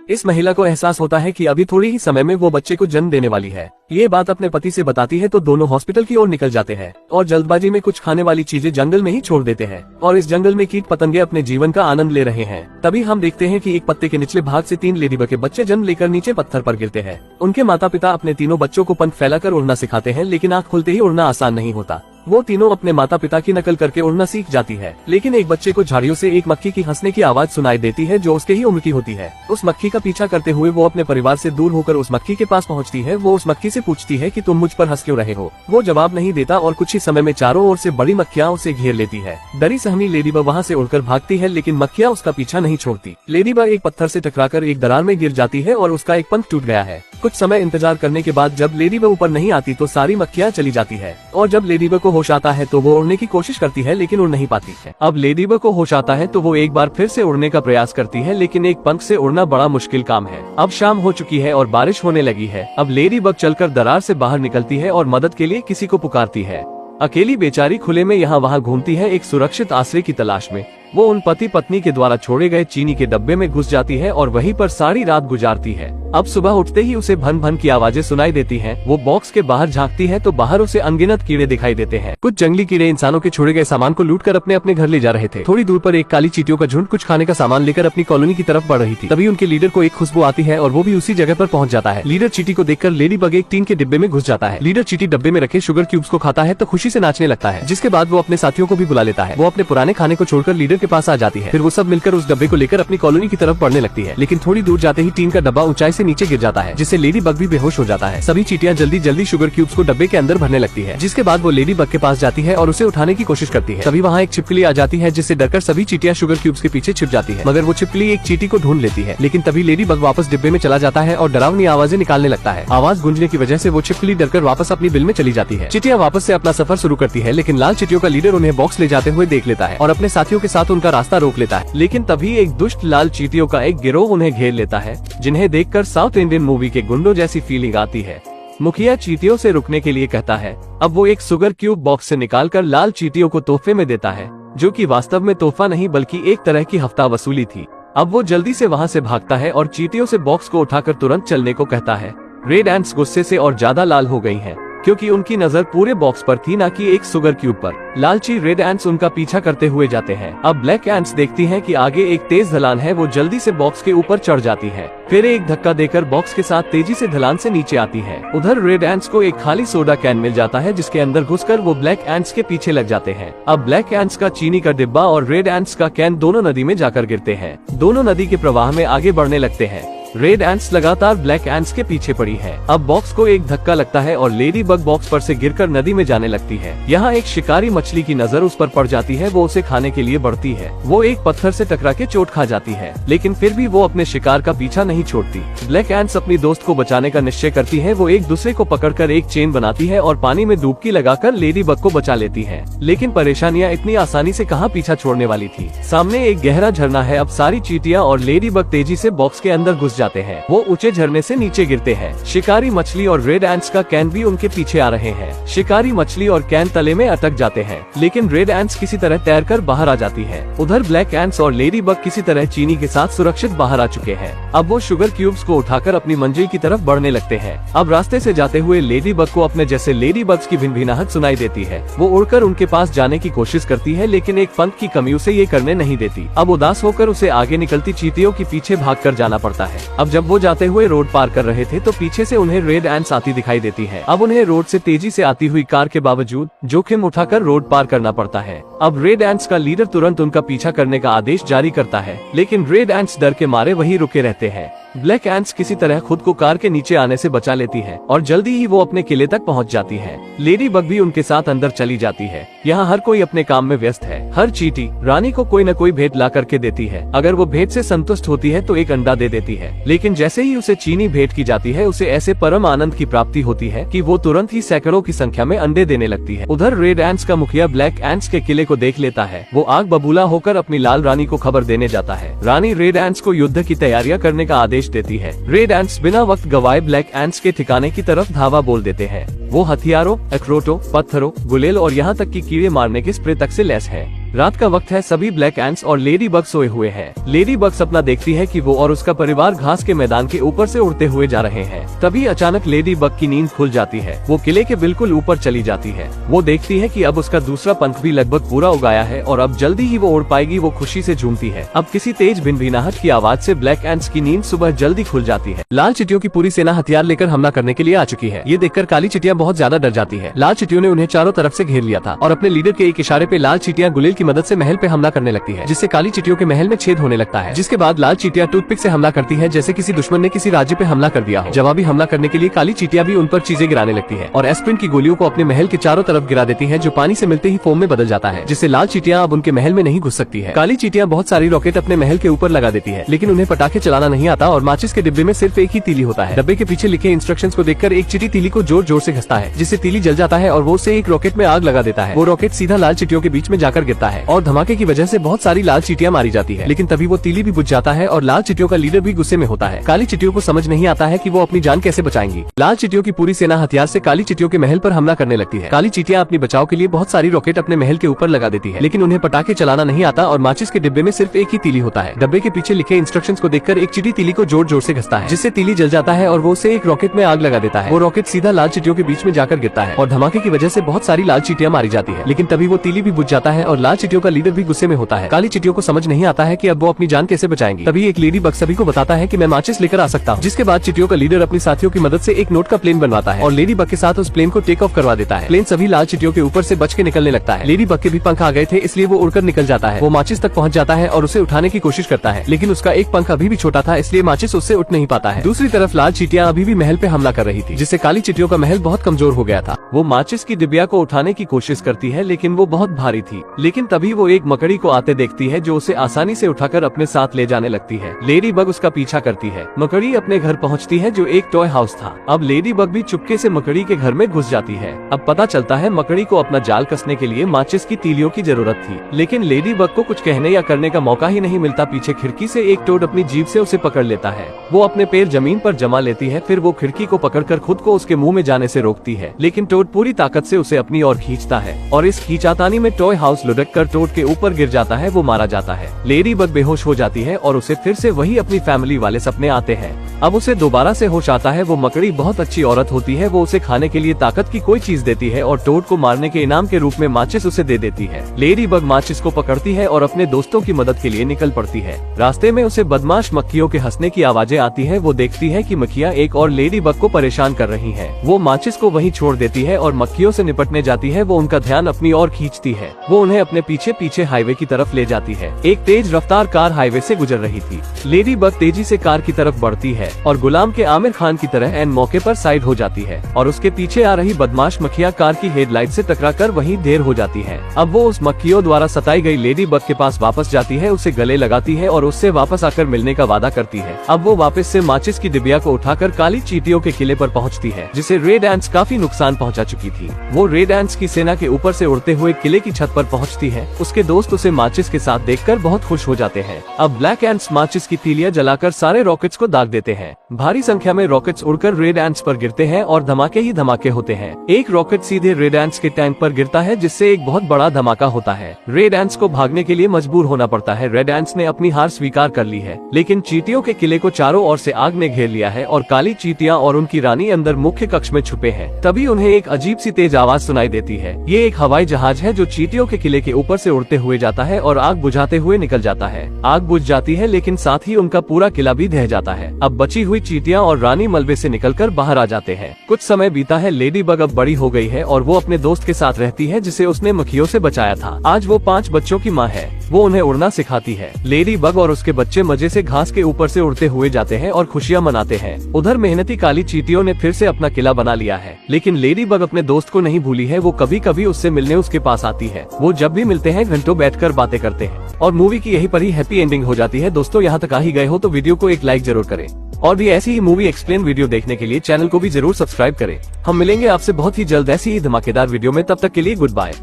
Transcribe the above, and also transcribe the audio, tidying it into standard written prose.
इस महिला को एहसास होता है कि अभी थोड़ी ही समय में वो बच्चे को जन्म देने वाली है। ये बात अपने पति से बताती है तो दोनों हॉस्पिटल की ओर निकल जाते हैं और जल्दबाजी में कुछ खाने वाली चीजें जंगल में ही छोड़ देते हैं और इस जंगल में कीट पतंगे अपने जीवन का आनंद ले रहे हैं। तभी हम देखते हैं कि एक पत्ते के निचले भाग से 3 लेडीबग के बच्चे जन्म लेकर नीचे पत्थर पर गिरते हैं। उनके माता पिता अपने तीनों बच्चों को पंख फैलाकर उड़ना सिखाते हैं, लेकिन आँख खुलते ही उड़ना आसान नहीं होता। वो तीनों अपने माता पिता की नकल करके उड़ना सीख जाती है, लेकिन एक बच्चे को झाड़ियों से एक मक्खी की हंसने की आवाज सुनाई देती है जो उसके ही उम्र की होती है। उस मक्खी का पीछा करते हुए वो अपने परिवार से दूर होकर उस मक्खी के पास पहुंचती है। वो उस मक्खी से पूछती है कि तुम मुझ पर हंस क्यों रहे हो। वो जवाब नहीं देता और कुछ ही समय में चारों ओर से बड़ी मक्खियां उसे घेर लेती है। डरी सहमी लेडीबग वहाँ से उड़कर भागती है, लेकिन मक्खियां उसका पीछा नहीं छोड़ती। लेडीबग एक पत्थर से टकराकर एक दरार में गिर जाती है और उसका एक पंख टूट गया है। कुछ समय इंतजार करने के बाद जब लेडीबग ऊपर नहीं आती तो सारी मक्खियां चली जाती है और जब लेडीबग को होश आता है तो वो उड़ने की कोशिश करती है, लेकिन उड़ नहीं पाती है। अब लेडीबग को होश आता है तो वो एक बार फिर से उड़ने का प्रयास करती है, लेकिन एक पंख से उड़ना बड़ा मुश्किल काम है। अब शाम हो चुकी है और बारिश होने लगी है। अब लेडीबग चलकर दरार से बाहर निकलती है और मदद के लिए किसी को पुकारती है। अकेली बेचारी खुले में यहाँ वहाँ घूमती है एक सुरक्षित आश्रय की तलाश में। वो उन पति पत्नी के द्वारा छोड़े गए चीनी के डब्बे में घुस जाती है और वहीं पर सारी रात गुजारती है। अब सुबह उठते ही उसे भन भन की आवाजें सुनाई देती हैं। वो बॉक्स के बाहर झांकती है तो बाहर उसे अनगिनत कीड़े दिखाई देते हैं। कुछ जंगली कीड़े इंसानों के छोड़े गए सामान को लूटकर अपने अपने घर ले जा रहे थे। थोड़ी दूर पर एक काली चींटियों का झुंड कुछ खाने का सामान लेकर अपनी कॉलोनी की तरफ बढ़ रही थी। तभी उनके लीडर को एक खुशबू आती है और वो भी उसी जगह पर पहुंच जाता है। लीडर चींटी को देखकर लेडीबग एक टीन के डिब्बे में घुस जाता है। लीडर चींटी डब्बे में रखे शुगर क्यूब्स को खाता है तो खुशी से नाचने लगता है, जिसके बाद वो अपने साथियों को भी बुला लेता है। वो अपने पुराने खाने को छोड़कर लीडर के पास आ जाती है। फिर वो सब मिलकर उस डब्बे को लेकर अपनी कॉलोनी की तरफ बढ़ने लगती है, लेकिन थोड़ी दूर जाते ही टीन का डब्बा ऊंचाई से नीचे गिर जाता है, जिससे लेडीबग भी बेहोश हो जाता है। सभी चींटियां जल्दी जल्दी शुगर क्यूब्स को डब्बे के अंदर भरने लगती है, जिसके बाद वो लेडीबग के पास जाती है और उसे उठाने की कोशिश करती है। तभी वहाँ एक छिपकली आ जाती है, जिससे डरकर सभी चींटियां शुगर क्यूब्स के पीछे छिप जाती है, मगर वो छिपकली एक चींटी को ढूंढ लेती है। लेकिन तभी लेडीबग वापस डिब्बे में चला जाता है और डरावनी आवाजें निकालने लगता है। आवाज गूंजने की वजह से वो छिपकली डरकर वापस अपनी बिल में चली जाती है। चींटियां वापस से अपना सफर शुरू करती है, लेकिन लाल चींटियों का लीडर उन्हें बॉक्स ले जाते हुए देख लेता है और अपने साथियों के साथ उनका रास्ता रोक लेता है। लेकिन तभी एक दुष्ट लाल चींटियों का एक गिरोह उन्हें घेर लेता है, जिन्हें देखकर साउथ इंडियन मूवी के गुंडों जैसी फीलिंग आती है। मुखिया चींटियों से रुकने के लिए कहता है। अब वो एक शुगर क्यूब बॉक्स से निकालकर लाल चींटियों को तोहफे में देता है, जो कि वास्तव में तोहफा नहीं बल्कि एक तरह की हफ्ता वसूली थी। अब वो जल्दी से वहाँ से भागता है और चींटियों से बॉक्स को उठाकर तुरंत चलने को कहता है। रेड एंट्स गुस्से से और ज्यादा लाल हो गई हैं, क्योंकि उनकी नजर पूरे बॉक्स पर थी, न कि एक शुगर क्यूब पर। लालची रेड एंट्स उनका पीछा करते हुए जाते हैं। अब ब्लैक एंट्स देखती हैं कि आगे एक तेज ढलान है। वो जल्दी से बॉक्स के ऊपर चढ़ जाती है, फिर एक धक्का देकर बॉक्स के साथ तेजी से ढलान से नीचे आती है। उधर रेड एंट्स को एक खाली सोडा कैन मिल जाता है, जिसके अंदर घुसकर वो ब्लैक एंट्स के पीछे लग जाते हैं। अब ब्लैक एंट्स का चीनी का डिब्बा और रेड एंट्स का कैन दोनों नदी में जाकर गिरते हैं। दोनों नदी के प्रवाह में आगे बढ़ने लगते हैं। रेड एंट्स लगातार ब्लैक एंट्स के पीछे पड़ी है। अब बॉक्स को एक धक्का लगता है और लेडीबग बॉक्स पर से गिरकर नदी में जाने लगती है। यहाँ एक शिकारी मछली की नजर उस पर पड़ जाती है। वो उसे खाने के लिए बढ़ती है। वो एक पत्थर से टकरा के चोट खा जाती है, लेकिन फिर भी वो अपने शिकार का पीछा नहीं छोड़ती। ब्लैक एंट्स अपनी दोस्त को बचाने का निश्चय करती है। वो एक दूसरे को पकड़कर एक चेन बनाती है और पानी में डुबकी लगाकर लेडीबग को बचा लेती है। लेकिन परेशानियाँ इतनी आसानी से कहाँ पीछा छोड़ने वाली थी। सामने एक गहरा झरना है। अब सारी चींटियां और लेडीबग तेजी से बॉक्स के अंदर घुस जाते हैं। वो ऊंचे झरने से नीचे गिरते हैं। शिकारी मछली और रेड एंट्स का कैन भी उनके पीछे आ रहे हैं। शिकारी मछली और कैन तले में अटक जाते हैं, लेकिन रेड एंट्स किसी तरह तैरकर बाहर आ जाती है। उधर ब्लैक एंट्स और लेडीबग किसी तरह चीनी के साथ सुरक्षित बाहर आ चुके हैं। अब वो शुगर क्यूब्स को उठाकर अपनी मंजिल की तरफ बढ़ने लगते हैं। अब रास्ते से जाते हुए लेडीबग को अपने जैसे लेडीबग्स की भिनभिनाहट सुनाई देती है। वो उड़कर उनके पास जाने की कोशिश करती है, लेकिन एक पंख की कमी उसे ये करने नहीं देती। अब उदास होकर उसे आगे निकलती चींटियों के पीछे भागकर जाना पड़ता है। अब जब वो जाते हुए रोड पार कर रहे थे तो पीछे से उन्हें रेड एंट्स आती दिखाई देती है। अब उन्हें रोड से तेजी से आती हुई कार के बावजूद जोखिम उठाकर रोड पार करना पड़ता है। अब रेड एंट्स का लीडर तुरंत उनका पीछा करने का आदेश जारी करता है, लेकिन रेड एंट्स डर के मारे वहीं रुके रहते हैं। ब्लैक एंट्स किसी तरह खुद को कार के नीचे आने से बचा लेती है और जल्दी ही वो अपने किले तक पहुंच जाती है। लेडीबग भी उनके साथ अंदर चली जाती है। यहाँ हर कोई अपने काम में व्यस्त है। हर चींटी रानी को कोई न कोई भेंट ला करके देती है। अगर वो भेंट से संतुष्ट होती है तो एक अंडा दे देती है, लेकिन जैसे ही उसे चीनी भेंट की जाती है उसे ऐसे परम आनंद की प्राप्ति होती है कि वो तुरंत ही सैकड़ों की संख्या में अंडे देने लगती है। उधर रेड एंट्स का मुखिया ब्लैक एंट्स के किले को देख लेता है। वो आग बबूला होकर अपनी लाल रानी को खबर देने जाता है। रानी रेड एंट्स को युद्ध की तैयारियां करने का आदेश देती है। रेड एंट्स बिना वक्त गवाए ब्लैक एंट्स के ठिकाने की तरफ धावा बोल देते हैं। वो हथियारों, अखरोटों, पत्थरों, गुलेल और यहाँ तक कि कीड़े मारने के स्प्रे तक से लैस है। रात का वक्त है, सभी ब्लैक एंट्स और लेडी बग सोए हुए हैं। लेडी बग सपना देखती है कि वो और उसका परिवार घास के मैदान के ऊपर से उड़ते हुए जा रहे हैं। तभी अचानक लेडी बग की नींद खुल जाती है। वो किले के बिल्कुल ऊपर चली जाती है। वो देखती है कि अब उसका दूसरा पंख भी लगभग पूरा उगाया है और अब जल्दी ही वो उड़ पाएगी। वो खुशी से झूमती है। अब किसी तेज भिनभिनाहट की आवाज से ब्लैक एंट्स की नींद सुबह जल्दी खुल जाती है। लाल चींटियों की पूरी सेना हथियार लेकर हमला करने के लिए आ चुकी है। ये देखकर काली चींटियां बहुत ज्यादा डर जाती है। लाल चींटियों ने उन्हें चारों तरफ से घेर लिया था और अपने लीडर के एक इशारे पे लाल चींटियां गुलेल की मदद से महल पे हमला करने लगती है, जिससे काली चींटियों के महल में छेद होने लगता है। जिसके बाद लाल चींटियां टूथपिक से हमला करती है, जैसे किसी दुश्मन ने किसी राज्य पे हमला कर दिया हो। जवाबी हमला करने के लिए काली चींटियां भी उन पर चीजें गिराने लगती है और एस्प्रिन की गोलियों को अपने महल के चारों तरफ गिरा देती है, जो पानी से मिलते ही फोम में बदल जाता है, जिससे लाल चींटियां अब उनके महल में नहीं घुस सकती है। काली चींटियां बहुत सारी रॉकेट अपने महल के ऊपर लगा देती है, लेकिन उन्हें पटाखे चलाना नहीं आता और माचिस के डिब्बे में सिर्फ एक ही तीली होता है। डब्बे के पीछे लिखे इंस्ट्रक्शंस को देखकर एक चींटी तीली को जोर जोर से घसता है, जिससे तीली जल जाता है और वो उसे एक रॉकेट में आग लगा देता है। वो रॉकेट सीधा लाल चींटियों के बीच में जाकर गिरता है और धमाके की वजह से बहुत सारी लाल चींटियां मारी जाती है। लेकिन तभी वो तीली भी बुझ जाता है और लाल चींटियों का लीडर भी गुस्से में होता है। काली चींटियों को समझ नहीं आता है कि वो अपनी जान कैसे बचाएंगी। लाल चींटियों की पूरी सेना हथियार से काली चींटियों के महल पर हमला करने लगती है। काली चींटियां अपनी बचाव के लिए बहुत सारी रॉकेट अपने महल के ऊपर लगा देती है, लेकिन उन्हें पटाखे चलाना नहीं आता और माचिस के डिब्बे में सिर्फ एक ही तीली होता है। डब्बे के पीछे लिखे इंस्ट्रक्शंस को देखकर एक चींटी तीली को जोर जोर से घसता है, जिससे तीली जल जाता है और वो उसे एक रॉकेट में आग लगा देता है। वो रॉकेट सीधा लाल चींटियों के बीच में जाकर गिरता है और धमाके की वजह से बहुत सारी लाल चींटियां मारी जाती है। लेकिन तभी वो तीली भी बुझ जाता है और लाल चींटियों का लीडर भी गुस्से में होता है। काली चींटियों को समझ नहीं आता है कि अब वो अपनी जान कैसे बचाएंगी। तभी एक लेडी बग सभी को बताता है कि मैं माचिस लेकर आ सकता हूँ। जिसके बाद चींटियों का लीडर अपनी साथियों की मदद से एक नोट का प्लेन बनवाता है और लेडी बग के साथ उस प्लेन को टेक ऑफ करवा देता है। प्लेन सभी लाल चींटियों के ऊपर से बच के निकलने लगता है। लेडी बग के भी पंख आ गए थे, इसलिए वो उड़कर निकल जाता है। वो माचिस तक पहुँच जाता है और उसे उठाने की कोशिश करता है, लेकिन उसका एक पंख अभी भी छोटा था, इसलिए माचिस उससे उठ नहीं पाता है। दूसरी तरफ लाल चींटियां अभी भी महल पे हमला कर रही थी, जिससे काली चींटियों का महल बहुत कमजोर हो गया था। वो माचिस की डिबिया को उठाने की कोशिश करती है, लेकिन वो बहुत भारी थी। लेकिन तभी वो एक मकड़ी को आते देखती है, जो उसे आसानी से उठाकर अपने साथ ले जाने लगती है। लेडी बग उसका पीछा करती है। मकड़ी अपने घर पहुंचती है, जो एक टॉय हाउस था। अब लेडी बग भी चुपके से मकड़ी के घर में घुस जाती है। अब पता चलता है मकड़ी को अपना जाल कसने के लिए माचिस की तीलियों की जरूरत थी, लेकिन लेडी बग को कुछ कहने या करने का मौका ही नहीं मिलता। पीछे खिड़की से एक टोड अपनी जीभ से उसे पकड़ लेता है। वो अपने पैर जमीन पर जमा लेती है, फिर वो खिड़की को पकड़कर खुद को उसके मुंह में जाने से रोकती है, लेकिन टोड पूरी ताकत से उसे अपनी ओर खींचता है और इस खींचातानी में टॉय हाउस लुढ़क कर टोड के ऊपर गिर जाता है। वो मारा जाता है। लेडी बग बेहोश हो जाती है और उसे फिर से वही अपनी फैमिली वाले सपने आते हैं। अब उसे दोबारा से होश आता है। वो मकड़ी बहुत अच्छी औरत होती है। वो उसे खाने के लिए ताकत की कोई चीज देती है और टोड को मारने के इनाम के रूप में माचिस उसे दे देती है। लेडी बग माचिस को पकड़ती है और अपने दोस्तों की मदद के लिए निकल पड़ती है। रास्ते में उसे बदमाश मक्खियों के हंसने की आवाजें आती है। वो देखती है कि मक्खियां एक और लेडी बग को परेशान कर रही हैं। वो माचिस को वहीं छोड़ देती है और मक्खियों से निपटने जाती है। वो उनका ध्यान अपनी ओर खींचती है। वो उन्हें अपने पीछे पीछे हाईवे की तरफ ले जाती है। एक तेज रफ्तार कार हाईवे से गुजर रही थी। लेडी बग तेजी से कार की तरफ बढ़ती है और गुलाम के आमिर खान की तरह एन मौके पर साइड हो जाती है और उसके पीछे आ रही बदमाश मक्खियां कार की हेडलाइट से टकराकर वहीं ढेर हो जाती है। अब वो उस मक्खियों द्वारा सताई गई लेडी बग के पास वापस जाती है, उसे गले लगाती है और उससे वापस आकर मिलने का वादा करती है। अब वो वापस से माचिस की डिबिया को उठाकर काली चींटियों के किले पर पहुंचती है, जिसे रेड एंट्स काफी नुकसान पहुंचा चुकी थी। वो रेड एंट्स की सेना के ऊपर से उड़ते हुए किले की छत पर पहुंचती है। उसके दोस्त उसे माचिस के साथ देखकर बहुत खुश हो जाते हैं। अब ब्लैक एंट्स माचिस की तीलियां जलाकर सारे रॉकेट्स को दाग देते हैं। भारी संख्या में रॉकेट्स उड़कर रेड एंट्स पर गिरते हैं और धमाके ही धमाके होते हैं। एक रॉकेट सीधे रेड एंट्स के टैंक पर गिरता है, जिससे एक बहुत बड़ा धमाका होता है। रेड एंट्स को भागने के लिए मजबूर होना पड़ता है। रेड एंट्स ने अपनी हार स्वीकार कर ली है, लेकिन चींटियों के किले को चारों ओर से आग ने घेर लिया है और काली चींटियां और उनकी रानी अंदर मुख्य कक्ष में छुपे हैं। तभी उन्हें एक अजीब सी तेज आवाज सुनाई देती है। ये एक हवाई जहाज है, जो चींटियों के किले के ऊपर से उड़ते हुए जाता है और आग बुझाते हुए निकल जाता है। आग बुझ जाती है, लेकिन साथ ही उनका पूरा किला भी ढह जाता है। अब बची हुई चींटियां और रानी मलबे से निकलकर बाहर आ जाते हैं। कुछ समय बीता है। लेडी बग अब बड़ी हो गई है और वो अपने दोस्त के साथ रहती है, जिसे उसने मक्खियों से बचाया था। आज वो 5 बच्चों की माँ है। वो उन्हें उड़ना सिखाती है। लेडी बग और उसके बच्चे मजे से घास के ऊपर से उड़ते हुए जाते हैं और खुशियां मनाते हैं। उधर मेहनती काली चींटियों ने फिर से अपना किला बना लिया है, लेकिन लेडी बग अपने दोस्त को नहीं भूली है। वो कभी कभी उससे मिलने उसके पास आती है। वो जब भी मिलते हैं घंटों बैठकर बातें करते हैं और मूवी की यही पर ही हैप्पी एंडिंग हो जाती है। दोस्तों, यहाँ तक आ ही गए हो तो वीडियो को एक लाइक जरूर करें और भी ऐसी ही मूवी एक्सप्लेन वीडियो देखने के लिए चैनल को भी जरूर सब्सक्राइब करें। हम मिलेंगे आपसे बहुत ही जल्द ऐसी ही धमाकेदार वीडियो में। तब तक के लिए गुड बाय।